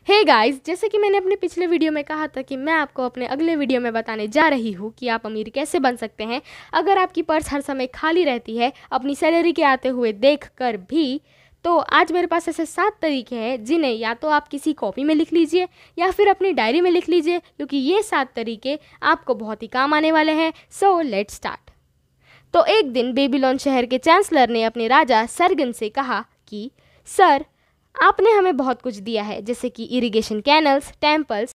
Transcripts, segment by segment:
Hey guys, जैसे कि मैंने अपने पिछले वीडियो में कहा था कि मैं आपको अपने अगले वीडियो में बताने जा रही हूँ कि आप अमीर कैसे बन सकते हैं अगर आपकी पर्स हर समय खाली रहती है अपनी सैलरी के आते हुए देख कर भी। तो आज मेरे पास ऐसे 7 तरीके हैं जिन्हें या तो आप किसी कॉपी में लिख लीजिए या फिर अपनी डायरी में लिख लीजिए, क्योंकि ये 7 तरीके आपको बहुत ही काम आने वाले हैं। So let's start. तो एक दिन बेबीलोन शहर के चांसलर ने अपने राजा सरगन से कहा कि सर, आपने हमें बहुत कुछ दिया है, जैसे कि इरिगेशन कैनल्स, टेम्पल्स,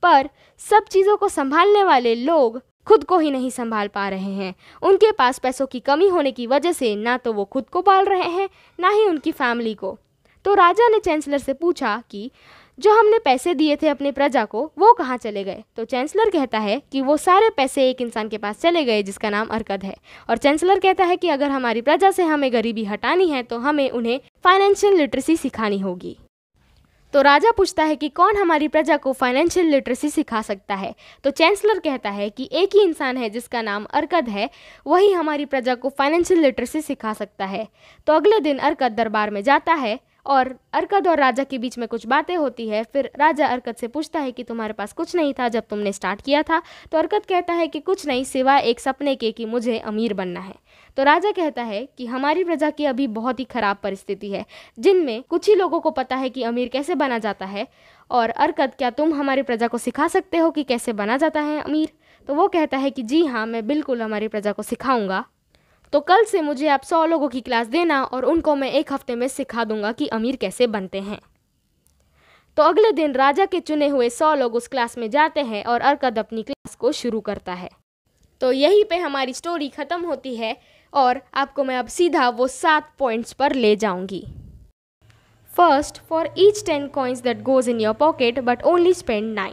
पर सब चीज़ों को संभालने वाले लोग खुद को ही नहीं संभाल पा रहे हैं। उनके पास पैसों की कमी होने की वजह से ना तो वो खुद को पाल रहे हैं, ना ही उनकी फैमिली को। तो राजा ने चांसलर से पूछा कि जो हमने पैसे दिए थे अपने प्रजा को, वो कहाँ चले गए। तो चांसलर कहता है कि वो सारे पैसे एक इंसान के पास चले गए जिसका नाम अर्कद है। और चांसलर कहता है कि अगर हमारी प्रजा से हमें गरीबी हटानी है तो हमें उन्हें फाइनेंशियल लिटरेसी सिखानी होगी। तो राजा पूछता है कि कौन हमारी प्रजा को फाइनेंशियल लिटरेसी सिखा सकता है। तो चांसलर कहता है कि एक ही इंसान है जिसका नाम अर्कद है, वही हमारी प्रजा को फाइनेंशियल लिटरेसी सिखा सकता है। तो अगले दिन अर्कद दरबार में जाता है और अर्कद और राजा के बीच में कुछ बातें होती है। फिर राजा अर्कद से पूछता है कि तुम्हारे पास कुछ नहीं था जब तुमने स्टार्ट किया था। तो अर्कद कहता है कि कुछ नहीं सिवाय एक सपने के कि मुझे अमीर बनना है। तो राजा कहता है कि हमारी प्रजा की अभी बहुत ही खराब परिस्थिति है, जिनमें कुछ ही लोगों को पता है कि अमीर कैसे बना जाता है। और अर्कद, क्या तुम हमारी प्रजा को सिखा सकते हो कि कैसे बना जाता है अमीर। तो वो कहता है कि जी हाँ, मैं बिल्कुल हमारी प्रजा को सिखाऊंगा। तो कल से मुझे आप 100 लोगों की क्लास देना और उनको मैं 1 हफ्ते में सिखा दूंगा कि अमीर कैसे बनते हैं। तो अगले दिन राजा के चुने हुए 100 लोग उस क्लास में जाते हैं और अर्कद अपनी क्लास को शुरू करता है। तो यहीं पे हमारी स्टोरी ख़त्म होती है और आपको मैं अब सीधा वो 7 पॉइंट्स पर ले जाऊंगी। First, for each 10 coins that goes in your pocket but only spend 9।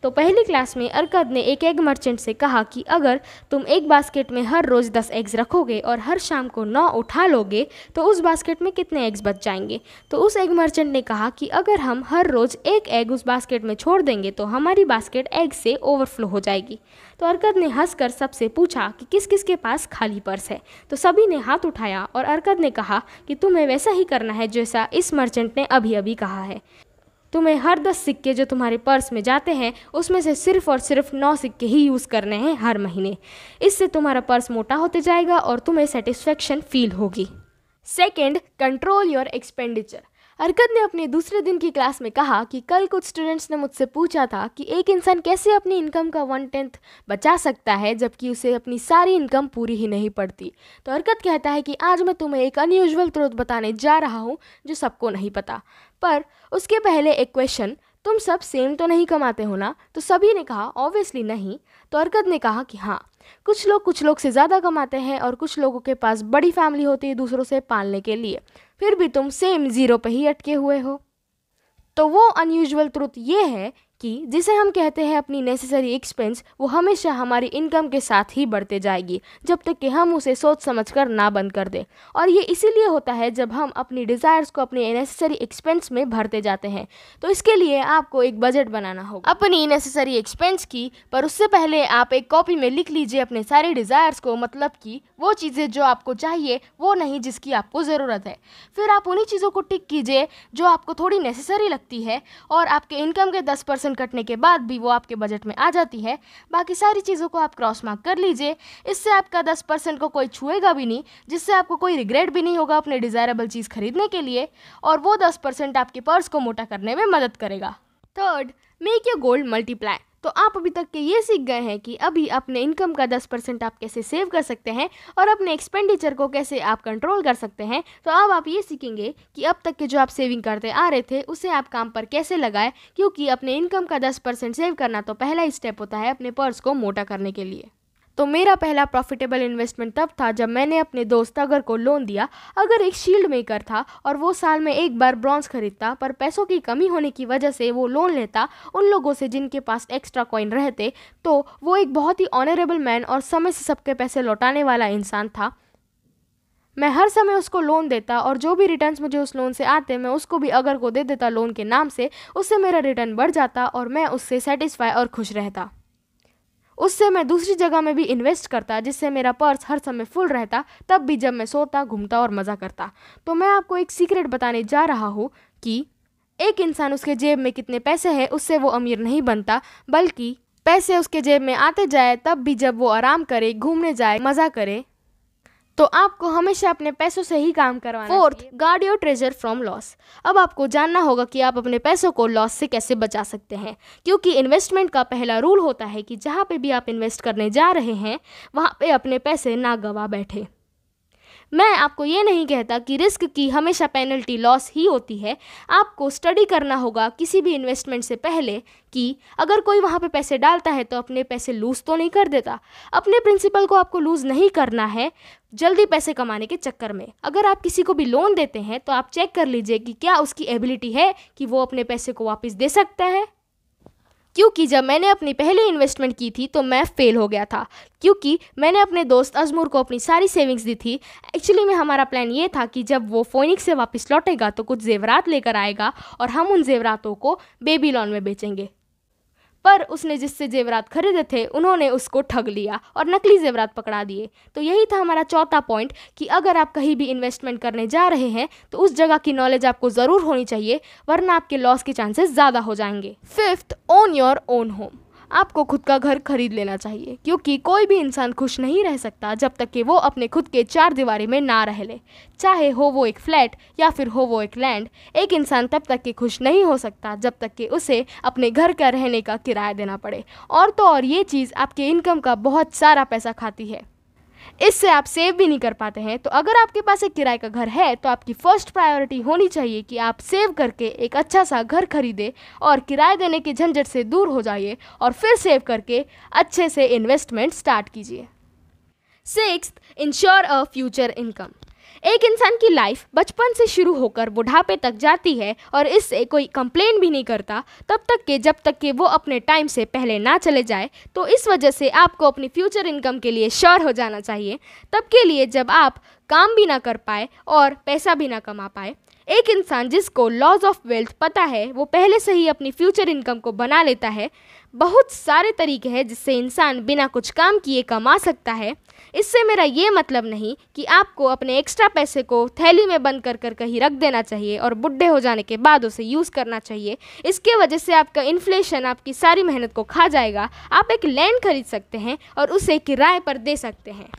तो पहली क्लास में अर्कद ने एक एग मर्चेंट से कहा कि अगर तुम एक बास्केट में हर रोज़ 10 एग्स रखोगे और हर शाम को 9 उठा लोगे तो उस बास्केट में कितने एग्स बच जाएंगे। तो उस एग मर्चेंट ने कहा कि अगर हम हर रोज़ एक एग उस बास्केट में छोड़ देंगे तो हमारी बास्केट एग से ओवरफ्लो हो जाएगी। तो अर्कद ने हंसकर सबसे पूछा कि किस किस के पास खाली पर्स है। तो सभी ने हाथ उठाया और अर्कद ने कहा कि तुम्हें वैसा ही करना है जैसा इस मर्चेंट ने अभी अभी कहा है। तुम्हें हर 10 सिक्के जो तुम्हारे पर्स में जाते हैं उसमें से सिर्फ और सिर्फ 9 सिक्के ही यूज़ करने हैं हर महीने। इससे तुम्हारा पर्स मोटा होते जाएगा और तुम्हें सेटिस्फेक्शन फील होगी। Second, control your expenditure. Arkad ने अपने दूसरे दिन की क्लास में कहा कि कल कुछ स्टूडेंट्स ने मुझसे पूछा था कि एक इंसान कैसे अपनी इनकम का 1/10 बचा सकता है जबकि उसे अपनी सारी इनकम पूरी ही नहीं पड़ती। तो अर्कद कहता है कि आज मैं तुम्हें एक अनयूजुअल ट्रुथ बताने जा रहा हूँ जो सबको नहीं पता। पर उसके पहले एक क्वेश्चन, तुम सब सेम तो नहीं कमाते हो ना। तो सभी ने कहा ऑब्वियसली नहीं। तो अर्कद ने कहा कि हाँ, कुछ लोग से ज़्यादा कमाते हैं और कुछ लोगों के पास बड़ी फैमिली होती है दूसरों से पालने के लिए, फिर भी तुम सेम 0 पे ही अटके हुए हो। तो वो अनयूजुअल ट्रुथ ये है कि जिसे हम कहते हैं अपनी नेसेसरी एक्सपेंस, वो हमेशा हमारी इनकम के साथ ही बढ़ते जाएगी जब तक कि हम उसे सोच समझकर ना बंद कर दें। और ये इसीलिए होता है जब हम अपनी डिज़ायर्स को अपने नेसेसरी एक्सपेंस में भरते जाते हैं। तो इसके लिए आपको एक बजट बनाना होगा अपनी नेसेसरी एक्सपेंस की। पर उससे पहले आप एक कॉपी में लिख लीजिए अपने सारे डिज़ायर्स को, मतलब कि वो चीज़ें जो आपको चाहिए, वो नहीं जिसकी आपको ज़रूरत है। फिर आप उन्हीं चीज़ों को टिक कीजिए जो आपको थोड़ी नेसेसरी लगती है और आपके इनकम के 10% कटने के बाद भी वो आपके बजट में आ जाती है। बाकी सारी चीज़ों को आप क्रॉस मार्क कर लीजिए। इससे आपका 10% को कोई छुएगा भी नहीं, जिससे आपको कोई रिग्रेट भी नहीं होगा अपने डिज़ायरेबल चीज़ खरीदने के लिए, और वो 10% आपके पर्स को मोटा करने में मदद करेगा। Third, make your gold multiply. तो आप अभी तक के ये सीख गए हैं कि अभी अपने इनकम का 10% आप कैसे सेव कर सकते हैं और अपने एक्सपेंडिचर को कैसे आप कंट्रोल कर सकते हैं। तो अब आप ये सीखेंगे कि अब तक के जो आप सेविंग करते आ रहे थे उसे आप काम पर कैसे लगाएं, क्योंकि अपने इनकम का 10% सेव करना तो पहला ही स्टेप होता है अपने पर्स को मोटा करने के लिए। तो मेरा पहला प्रॉफिटेबल इन्वेस्टमेंट तब था जब मैंने अपने दोस्त अगर को लोन दिया। अगर एक शील्ड मेकर था और वो साल में एक बार ब्रॉन्ज खरीदता, पर पैसों की कमी होने की वजह से वो लोन लेता उन लोगों से जिनके पास एक्स्ट्रा कॉइन रहते, तो वो एक बहुत ही ऑनरेबल मैन और समय से सबके पैसे लौटाने वाला इंसान था। मैं हर समय उसको लोन देता और जो भी रिटर्न्स मुझे उस लोन से आते मैं उसको भी अगर को दे देता लोन के नाम से। उससे मेरा रिटर्न बढ़ जाता और मैं उससे सेटिस्फाई और खुश रहता। उससे मैं दूसरी जगह में भी इन्वेस्ट करता जिससे मेरा पर्स हर समय फुल रहता, तब भी जब मैं सोता, घूमता और मज़ा करता। तो मैं आपको एक सीक्रेट बताने जा रहा हूँ कि एक इंसान उसके जेब में कितने पैसे हैं उससे वो अमीर नहीं बनता, बल्कि पैसे उसके जेब में आते जाए तब भी जब वो आराम करे, घूमने जाए, मज़ा करे। तो आपको हमेशा अपने पैसों से ही काम करवाना चाहिए। Fourth, guard your treasure from loss. अब आपको जानना होगा कि आप अपने पैसों को लॉस से कैसे बचा सकते हैं, क्योंकि इन्वेस्टमेंट का पहला रूल होता है कि जहाँ पे भी आप इन्वेस्ट करने जा रहे हैं वहाँ पे अपने पैसे ना गवा बैठे। मैं आपको ये नहीं कहता कि रिस्क की हमेशा पेनल्टी लॉस ही होती है। आपको स्टडी करना होगा किसी भी इन्वेस्टमेंट से पहले कि अगर कोई वहाँ पे पैसे डालता है तो अपने पैसे लूज़ तो नहीं कर देता। अपने प्रिंसिपल को आपको लूज़ नहीं करना है जल्दी पैसे कमाने के चक्कर में। अगर आप किसी को भी लोन देते हैं तो आप चेक कर लीजिए कि क्या उसकी एबिलिटी है कि वो अपने पैसे को वापस दे सकता है। क्योंकि जब मैंने अपनी पहली इन्वेस्टमेंट की थी तो मैं फेल हो गया था, क्योंकि मैंने अपने दोस्त अजमूर को अपनी सारी सेविंग्स दी थी। एक्चुअली में हमारा प्लान ये था कि जब वो फोनिक्स से वापस लौटेगा तो कुछ जेवरात लेकर आएगा और हम उन जेवरातों को बेबीलोन में बेचेंगे। पर उसने जिससे जेवरात खरीदे थे उन्होंने उसको ठग लिया और नकली जेवरात पकड़ा दिए। तो यही था हमारा चौथा पॉइंट कि अगर आप कहीं भी इन्वेस्टमेंट करने जा रहे हैं तो उस जगह की नॉलेज आपको ज़रूर होनी चाहिए, वरना आपके लॉस के चांसेस ज़्यादा हो जाएंगे। Fifth, own your own home. आपको खुद का घर खरीद लेना चाहिए, क्योंकि कोई भी इंसान खुश नहीं रह सकता जब तक कि वो अपने खुद के चार दीवारी में ना रह ले, चाहे हो वो एक फ्लैट या फिर हो वो एक लैंड। एक इंसान तब तक कि खुश नहीं हो सकता जब तक कि उसे अपने घर का रहने का किराया देना पड़े। और तो और ये चीज़ आपके इनकम का बहुत सारा पैसा खाती है, इससे आप सेव भी नहीं कर पाते हैं। तो अगर आपके पास एक किराए का घर है तो आपकी फर्स्ट प्रायोरिटी होनी चाहिए कि आप सेव करके एक अच्छा सा घर खरीदें और किराए देने के झंझट से दूर हो जाइए और फिर सेव करके अच्छे से इन्वेस्टमेंट स्टार्ट कीजिए। Sixth, ensure a future income. एक इंसान की लाइफ बचपन से शुरू होकर बुढ़ापे तक जाती है और इससे कोई कंप्लेन भी नहीं करता जब तक कि वो अपने टाइम से पहले ना चले जाए। तो इस वजह से आपको अपनी फ्यूचर इनकम के लिए श्योर हो जाना चाहिए, तब के लिए जब आप काम भी ना कर पाए और पैसा भी ना कमा पाए। एक इंसान जिसको लॉज ऑफ वेल्थ पता है वो पहले से ही अपनी फ्यूचर इनकम को बना लेता है। बहुत सारे तरीके हैं जिससे इंसान बिना कुछ काम किए कमा सकता है। इससे मेरा ये मतलब नहीं कि आपको अपने एक्स्ट्रा पैसे को थैली में बंद कर कर कहीं रख देना चाहिए और बुढ़े हो जाने के बाद उसे यूज़ करना चाहिए। इसके वजह से आपका इन्फ्लेशन आपकी सारी मेहनत को खा जाएगा। आप एक लैंड खरीद सकते हैं और उसे किराए पर दे सकते हैं।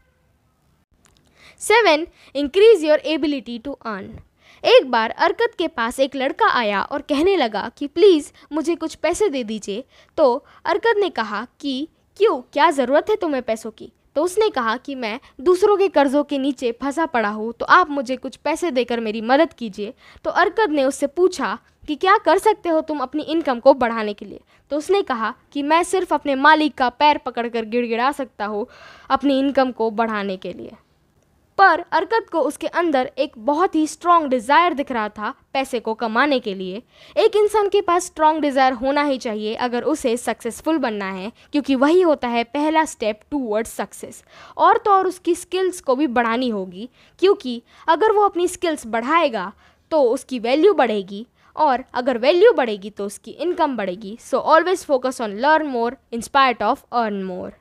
7, increase your ability to earn. एक बार अरकत के पास एक लड़का आया और कहने लगा कि प्लीज़ मुझे कुछ पैसे दे दीजिए। तो अरकत ने कहा कि क्यों, क्या ज़रूरत है तुम्हें पैसों की? तो उसने कहा कि मैं दूसरों के कर्ज़ों के नीचे फंसा पड़ा हूँ, तो आप मुझे कुछ पैसे देकर मेरी मदद कीजिए। तो अरकत ने उससे पूछा कि क्या कर सकते हो तुम अपनी इनकम को बढ़ाने के लिए? तो उसने कहा कि मैं सिर्फ अपने मालिक का पैर पकड़कर गिड़गिड़ा सकता हूँ अपनी इनकम को बढ़ाने के लिए। पर अरकत को उसके अंदर एक बहुत ही स्ट्रॉन्ग डिज़ायर दिख रहा था पैसे को कमाने के लिए। एक इंसान के पास स्ट्रॉन्ग डिज़ायर होना ही चाहिए अगर उसे सक्सेसफुल बनना है, क्योंकि वही होता है पहला स्टेप टूवर्ड्स सक्सेस। और तो और उसकी स्किल्स को भी बढ़ानी होगी, क्योंकि अगर वो अपनी स्किल्स बढ़ाएगा तो उसकी वैल्यू बढ़ेगी, और अगर वैल्यू बढ़ेगी तो उसकी इनकम बढ़ेगी। So always focus on learn more in spite of earn more.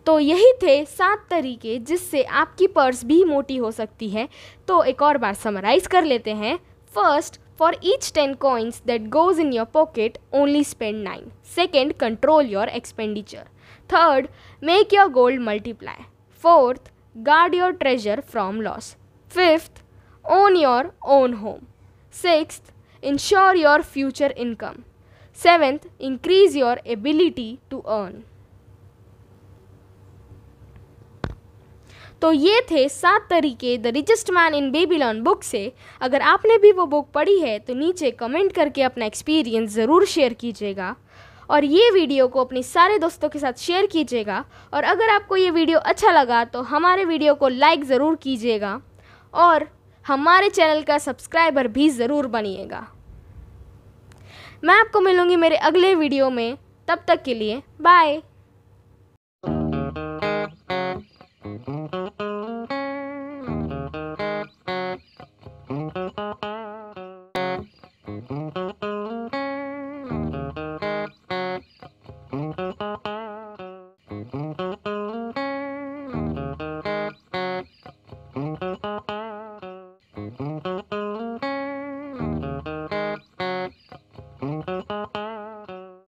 तो यही थे 7 तरीके जिससे आपकी पर्स भी मोटी हो सकती है। तो एक और बार समराइज कर लेते हैं। First, for each 10 coins that goes in your pocket, only spend 9. Second, control your expenditure. Third, make your gold multiply. Fourth, guard your treasure from loss. Fifth, own your own home. Sixth, ensure your future income. Seventh, increase your ability to earn. तो ये थे 7 तरीके the richest man in Babylon book से। अगर आपने भी वो book पढ़ी है तो नीचे कमेंट करके अपना एक्सपीरियंस ज़रूर शेयर कीजिएगा, और ये वीडियो को अपने सारे दोस्तों के साथ शेयर कीजिएगा। और अगर आपको ये वीडियो अच्छा लगा तो हमारे वीडियो को लाइक ज़रूर कीजिएगा और हमारे चैनल का सब्सक्राइबर भी ज़रूर बनिएगा। मैं आपको मिलूँगी मेरे अगले वीडियो में, तब तक के लिए बाय।